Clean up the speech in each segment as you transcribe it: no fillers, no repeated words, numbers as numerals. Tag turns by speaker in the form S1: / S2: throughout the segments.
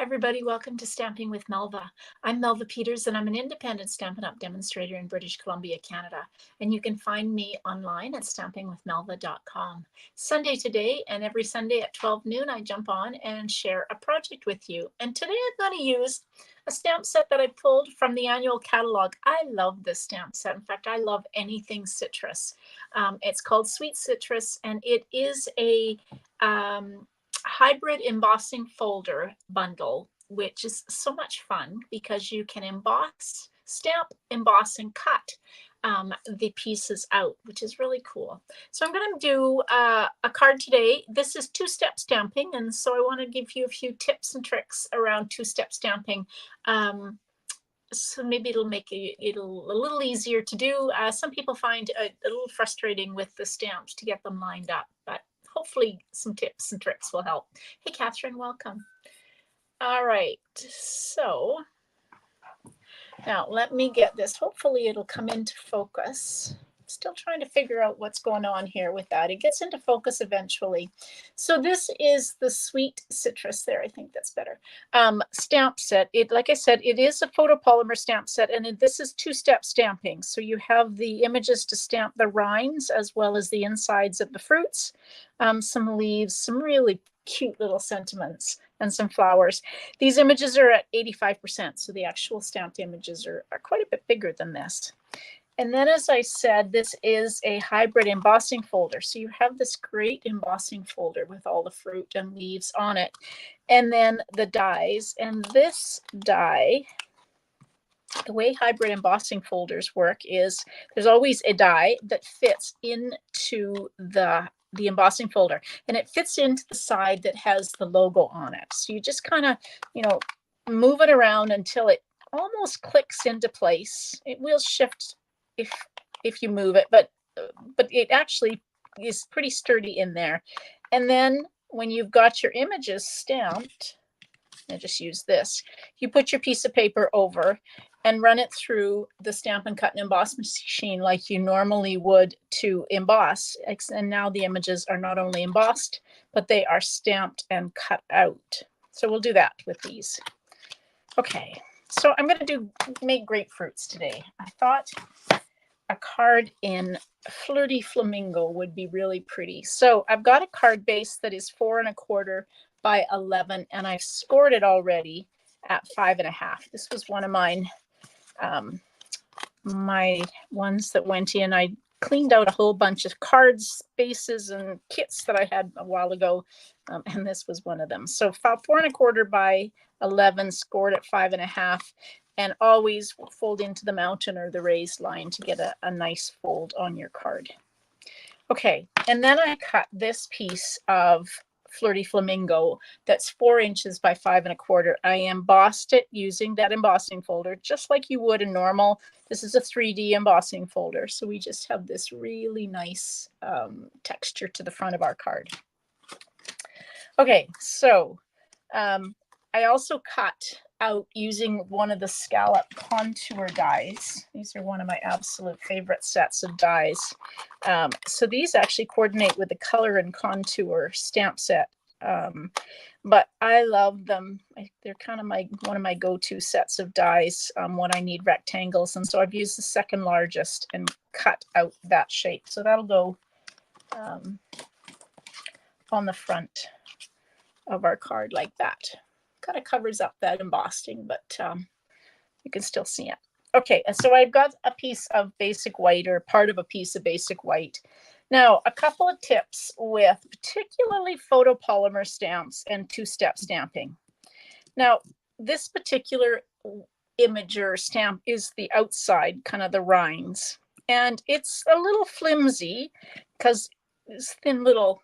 S1: Everybody, welcome to Stamping with Melva. I'm Melva Peters and I'm an independent Stampin' Up! Demonstrator in British Columbia, Canada. And you can find me online at stampingwithmelva.com. Sunday today and every Sunday at 12 noon, I jump on and share a project with you. And today I'm going to use a stamp set that I pulled from the annual catalog. I love this stamp set. In fact, I love anything citrus. It's called Sweet Citrus and it is a hybrid embossing folder bundle, which is so much fun because you can emboss, stamp, emboss, and cut the pieces out, which is really cool. So I'm going to do a card today. This is two-step stamping, and so I want to give you a few tips and tricks around two-step stamping. So maybe it'll make it a little easier to do. Some people find a little frustrating with the stamps to get them lined up, but hopefully some tips and tricks will help. Hey, Catherine, welcome. All right, so now let me get this. Hopefully it'll come into focus. Still trying to figure out what's going on here with that. It gets into focus eventually. So this is the Sweet Citrus there. I think that's better. Stamp set. Like I said, it is a photopolymer stamp set, and this is two-step stamping. So you have the images to stamp the rinds as well as the insides of the fruits, some leaves, some really cute little sentiments, and some flowers. These images are at 85%, so the actual stamped images are quite a bit bigger than this. And then, as I said, this is a hybrid embossing folder. So you have this great embossing folder with all the fruit and leaves on it. And then the dies. And this die, the way hybrid embossing folders work is there's always a die that fits into the embossing folder. And it fits into the side that has the logo on it. So you just kind of, move it around until it almost clicks into place. It will shift if you move it, but it actually is pretty sturdy in there. And then when you've got your images stamped, I just use this, you put your piece of paper over and run it through the Stamp and Cut and Emboss machine like you normally would to emboss. And now the images are not only embossed, but they are stamped and cut out. So we'll do that with these. Okay, so I'm going to make grapefruits today. I thought a card in Flirty Flamingo would be really pretty. So I've got a card base that is 4 1/4 by 11, and I've scored it already at 5 1/2. This was one of mine, my ones that went in. I cleaned out a whole bunch of cards, bases, and kits that I had a while ago, and this was one of them. So 4 1/4 by 11, scored at 5 1/2. And always fold into the mountain or the raised line to get a nice fold on your card. Okay, and then I cut this piece of Flirty Flamingo that's 4 inches by 5 1/4. I embossed it using that embossing folder, just like you would a normal. This is a 3D embossing folder, so we just have this really nice texture to the front of our card. Okay, so I also cut out using one of the scallop contour dies. These are one of my absolute favorite sets of dies. So these actually coordinate with the color and contour stamp set. But I love them. They're kind of one of my go-to sets of dies when I need rectangles. And so I've used the second largest and cut out that shape. So that'll go on the front of our card like that. Kind of covers up that embossing, but you can still see it. Okay, and so I've got a piece of basic white, or part of a piece of basic white. Now, a couple of tips with particularly photopolymer stamps and two-step stamping. Now, this particular image or stamp is the outside, kind of the rinds, and it's a little flimsy because it's thin little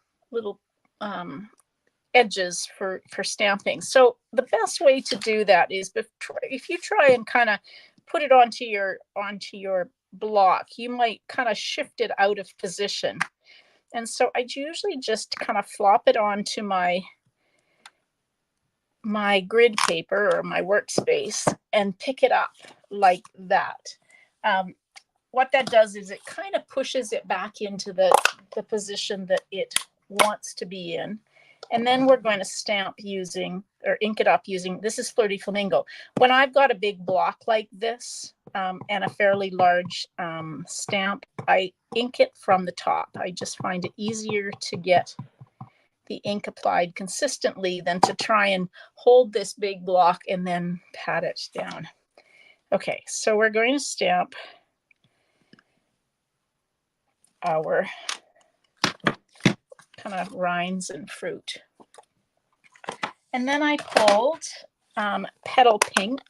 S1: edges for stamping. So the best way to do that is if you try and kind of put it onto your block, you might kind of shift it out of position. And so I usually just kind of flop it onto my grid paper or my workspace and pick it up like that. What that does is it kind of pushes it back into the position that it wants to be in. And then we're going to stamp using, or ink it up using, this is Flirty Flamingo. When I've got a big block like this and a fairly large stamp, I ink it from the top. I just find it easier to get the ink applied consistently than to try and hold this big block and then pat it down. Okay, so we're going to stamp our kind of rinds and fruit. And then I pulled Petal Pink.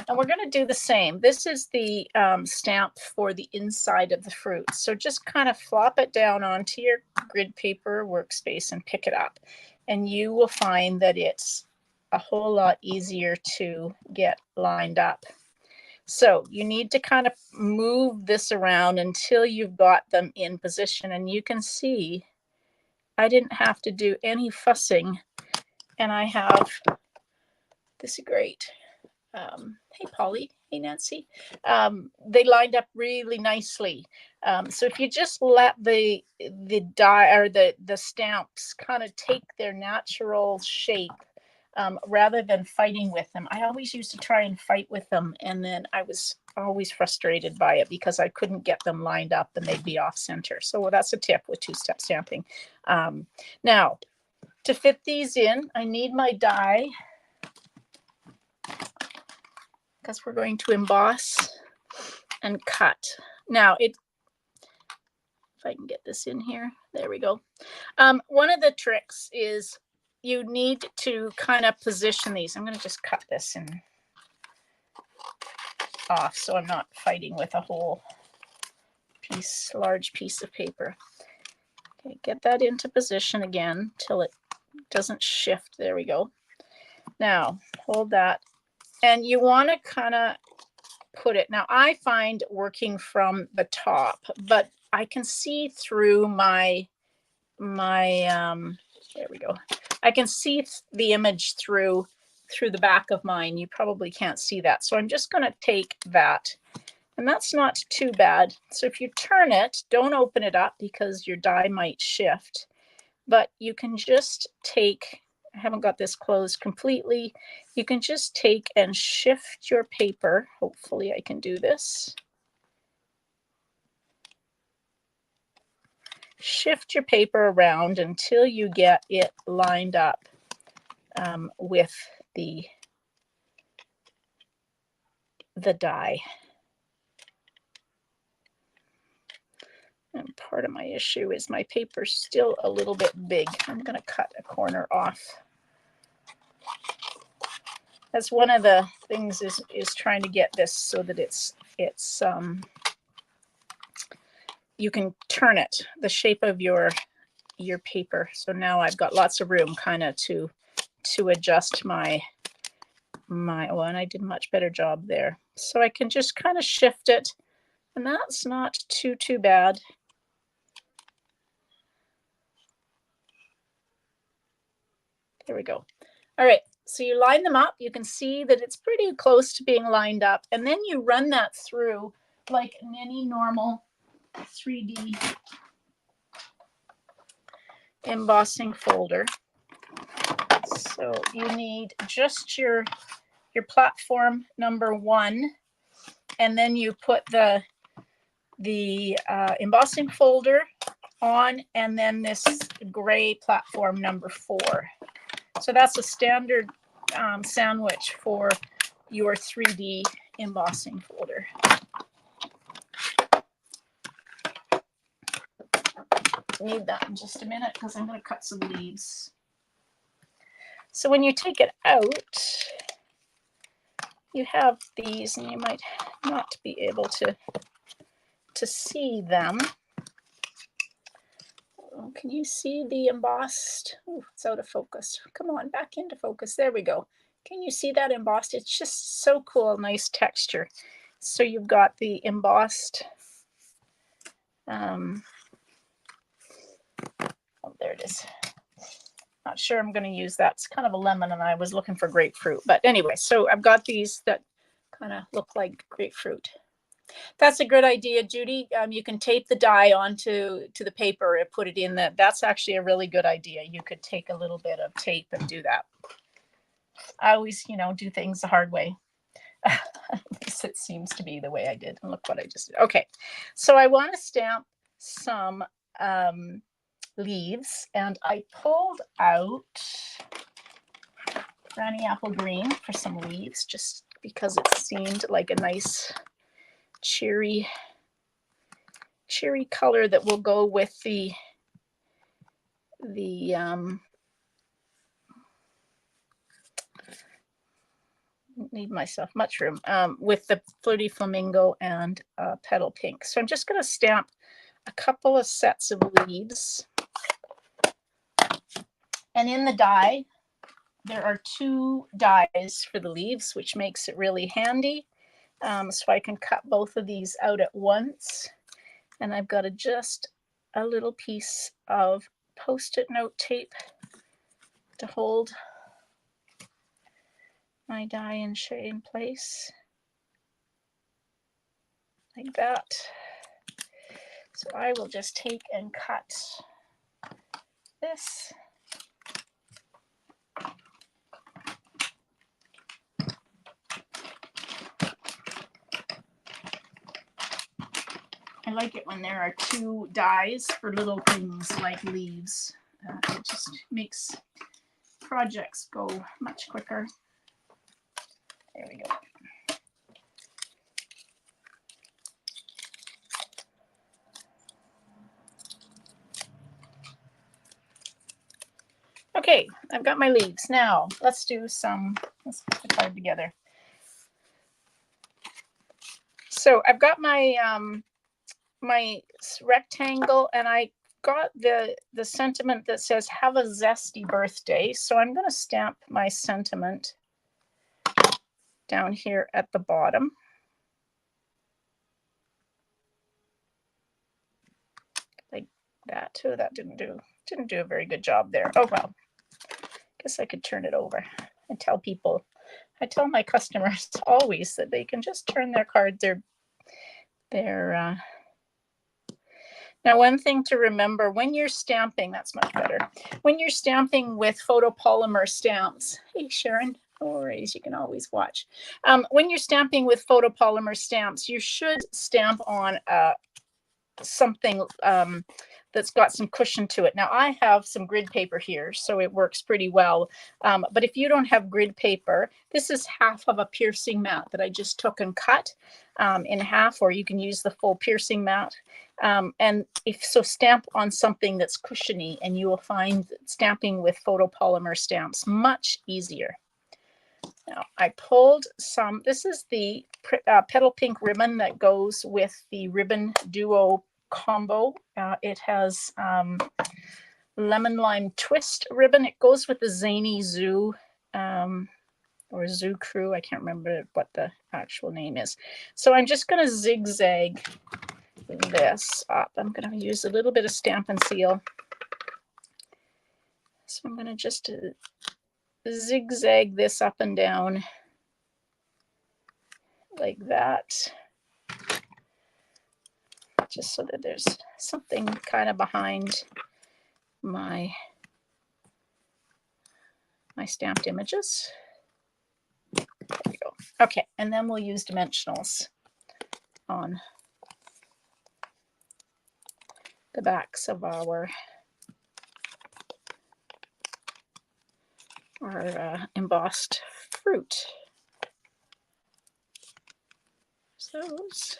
S1: And we're going to do the same. This is the stamp for the inside of the fruit. So just kind of flop it down onto your grid paper workspace and pick it up. And you will find that it's a whole lot easier to get lined up. So you need to kind of move this around until you've got them in position. And you can see I didn't have to do any fussing. And I have, this is great. Hey, Polly. Hey, Nancy. They lined up really nicely. So if you just let the die or the stamps kind of take their natural shape rather than fighting with them. I always used to try and fight with them, and then I was always frustrated by it because I couldn't get them lined up and they'd be off center. So that's a tip with two-step stamping. Now, to fit these in, I need my die, because we're going to emboss and cut. Now, if I can get this in here, there we go. One of the tricks is you need to kind of position these. I'm going to just cut this in off so I'm not fighting with a whole piece, large piece of paper. Okay, get that into position again till it doesn't shift. There we go. Now, hold that. And you want to kind of put it. Now, I find working from the top, but I can see through my there we go. I can see the image through the back of mine. You probably can't see that. So I'm just going to take that, and that's not too bad. So if you turn it, don't open it up because your die might shift, but you can just take, I haven't got this closed completely. You can just take and shift your paper. Hopefully I can do this. Shift your paper around until you get it lined up with the die. And part of my issue is my paper's still a little bit big. I'm going to cut a corner off. That's one of the things is trying to get this so that it's you can turn it the shape of your paper. So now I've got lots of room kind of to adjust my oh, and I did a much better job there. So I can just kind of shift it, and that's not too bad. There we go. All right, so you line them up. You can see that it's pretty close to being lined up, and then you run that through like in any normal 3D embossing folder. So you need just your platform number 1, and then you put the embossing folder on, and then this gray platform number 4. So that's a standard sandwich for your 3D embossing folder. Need that in just a minute because I'm going to cut some leaves. So when you take it out, you have these, and you might not be able to see them. Oh, can you see the embossed? Oh, it's out of focus. Come on, back into focus. There we go. Can you see that embossed? It's just so cool, nice texture. So you've got the embossed. Oh, there it is. Not sure I'm going to use that. It's kind of a lemon, and I was looking for grapefruit. But anyway, so I've got these that kind of look like grapefruit. That's a good idea, Judy. You can tape the die onto the paper and put it in that. That's actually a really good idea. You could take a little bit of tape and do that. I always, do things the hard way. At least it seems to be the way I did. And look what I just did. Okay, so I want to stamp some leaves, and I pulled out Granny Apple Green for some leaves, just because it seemed like a nice cherry color that will go with the need myself much room with the Flirty Flamingo and Petal Pink. So I'm just going to stamp a couple of sets of leaves, and in the die there are 2 dies for the leaves, which makes it really handy. So I can cut both of these out at once, and I've got just a little piece of Post-it note tape to hold my die in place like that. So I will just take and cut this. I like it when there are 2 dies for little things like leaves. It just makes projects go much quicker. There we go. Okay, I've got my leaves. Now let's put the card together. So I've got my my rectangle, and I got the sentiment that says "Have a zesty birthday." So I'm going to stamp my sentiment down here at the bottom. Like that. Oh, that didn't do a very good job there. Oh well. Guess I could turn it over and tell people. I tell my customers always that they can just turn their card. Now, one thing to remember when you're stamping, that's much better. When you're stamping with photopolymer stamps, hey Sharon, no worries, you can always watch. When you're stamping with photopolymer stamps, you should stamp on something that's got some cushion to it. Now I have some grid paper here, so it works pretty well. But if you don't have grid paper, this is half of a piercing mat that I just took and cut in half, or you can use the full piercing mat. And if so, stamp on something that's cushiony, and you will find stamping with photopolymer stamps much easier. Now I pulled some, this is the Petal Pink ribbon that goes with the Ribbon Duo combo. It has Lemon Lime Twist ribbon. It goes with the Zany Zoo or Zoo Crew. I can't remember what the actual name is. So I'm just going to zigzag this up. I'm going to use a little bit of Stampin' Seal. So I'm going to just zigzag this up and down like that, just so that there's something kind of behind my stamped images. There we go. Okay, and then we'll use dimensionals on the backs of our embossed fruit. Those.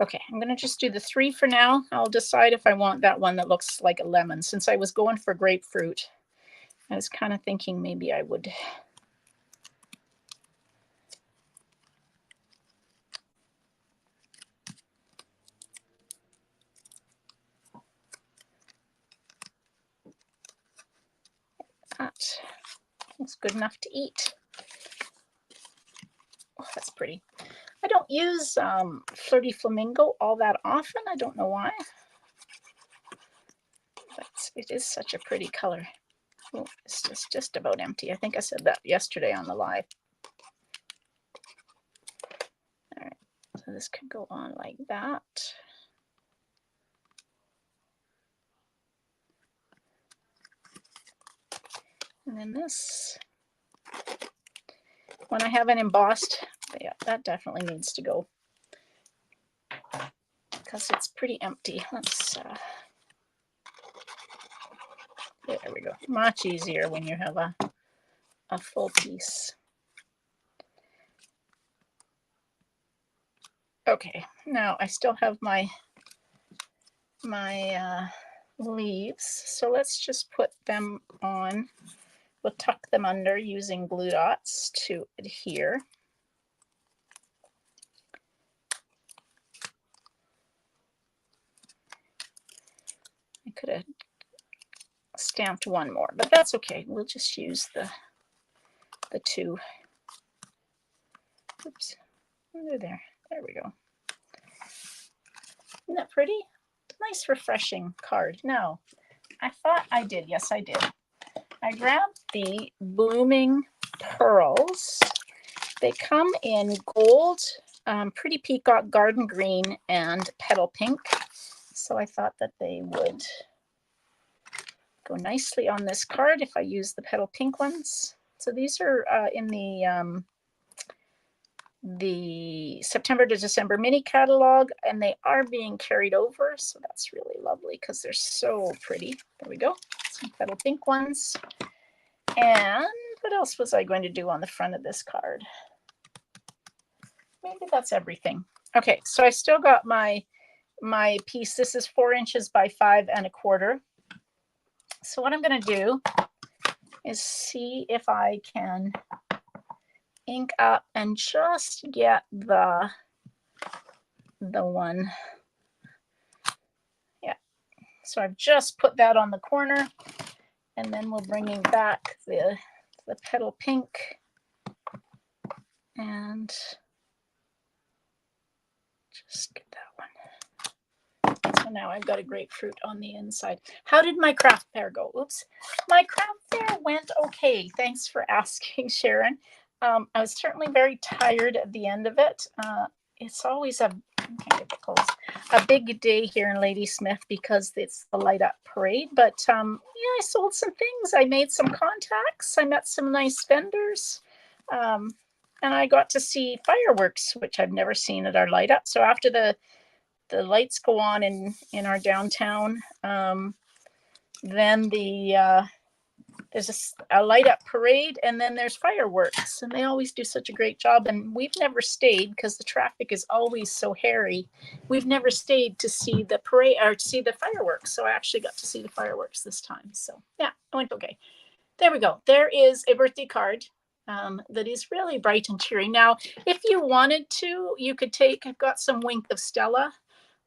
S1: Okay, I'm going to just do the 3 for now. I'll decide if I want that one that looks like a lemon. Since I was going for grapefruit, I was kind of thinking maybe I would that. It's good enough to eat. Oh, that's pretty. I don't use Flirty Flamingo all that often. I don't know why. It is such a pretty color. Oh, it's just about empty. I think I said that yesterday on the live. All right, so this could go on like that. And then this, when I have it embossed, yeah, that definitely needs to go because it's pretty empty. Let's, there we go. Much easier when you have a full piece. Okay, now I still have my leaves, so let's just put them on. We'll tuck them under using glue dots to adhere. I could have stamped one more, but that's okay. We'll just use the two. Oops, under there. There we go. Isn't that pretty? Nice, refreshing card. No, I thought I did. Yes, I did. I grabbed the Blooming Pearls. They come in gold, Pretty Peacock, Garden Green, and Petal Pink. So I thought that they would go nicely on this card if I use the Petal Pink ones. So these are in the September to December mini catalog, and they are being carried over. So that's really lovely because they're so pretty. There we go. Some Petal Pink ones. And what else was I going to do on the front of this card? Maybe that's everything. Okay, so I still got my piece. This is 4 inches by 5 1/4. So what I'm going to do is see if I can ink up and just get the one. Yeah, so I've just put that on the corner, and then we'll bring back the Petal Pink and just get that one. So now I've got a grapefruit on the inside. How did my craft fair go? Oops. My craft fair went okay. Thanks for asking, Sharon. I was certainly very tired at the end of it. It's always a big day here in Ladysmith because it's the light up parade. But yeah, I sold some things. I made some contacts. I met some nice vendors. And I got to see fireworks, which I've never seen at our light up. So after the lights go on in our downtown, then there's a light up parade, and then there's fireworks, and they always do such a great job. And we've never stayed because the traffic is always so hairy. We've never stayed to see the parade or to see the fireworks. So I actually got to see the fireworks this time. So yeah, it went okay. There we go. There is a birthday card that is really bright and cheery. Now, if you wanted to, you could take, I've got some Wink of Stella,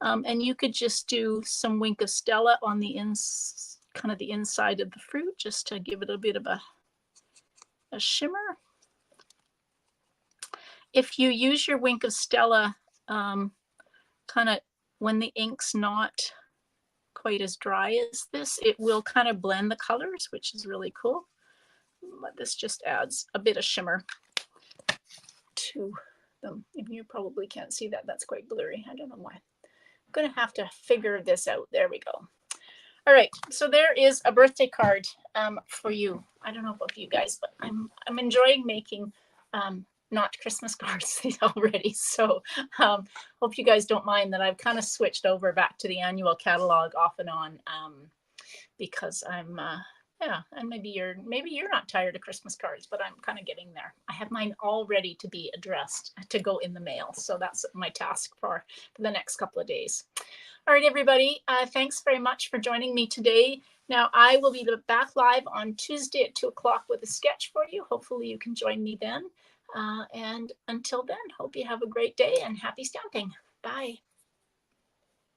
S1: and you could just do some Wink of Stella on the kind of the inside of the fruit, just to give it a bit of a shimmer. If you use your Wink of Stella kind of when the ink's not quite as dry as this, it will kind of blend the colors, which is really cool. But this just adds a bit of shimmer to them. You probably can't see that. That's quite blurry. I don't know why. I'm going to have to figure this out. There we go. All right, so there is a birthday card for you. I don't know about you guys, but I'm enjoying making not Christmas cards already. So hope you guys don't mind that I've kind of switched over back to the annual catalog off and on because I'm yeah, and maybe you're not tired of Christmas cards, but I'm kind of getting there. I have mine all ready to be addressed to go in the mail. So that's my task for the next couple of days. All right, everybody. Thanks very much for joining me today. Now, I will be back live on Tuesday at 2 o'clock with a sketch for you. Hopefully you can join me then. And until then, hope you have a great day and happy stamping. Bye.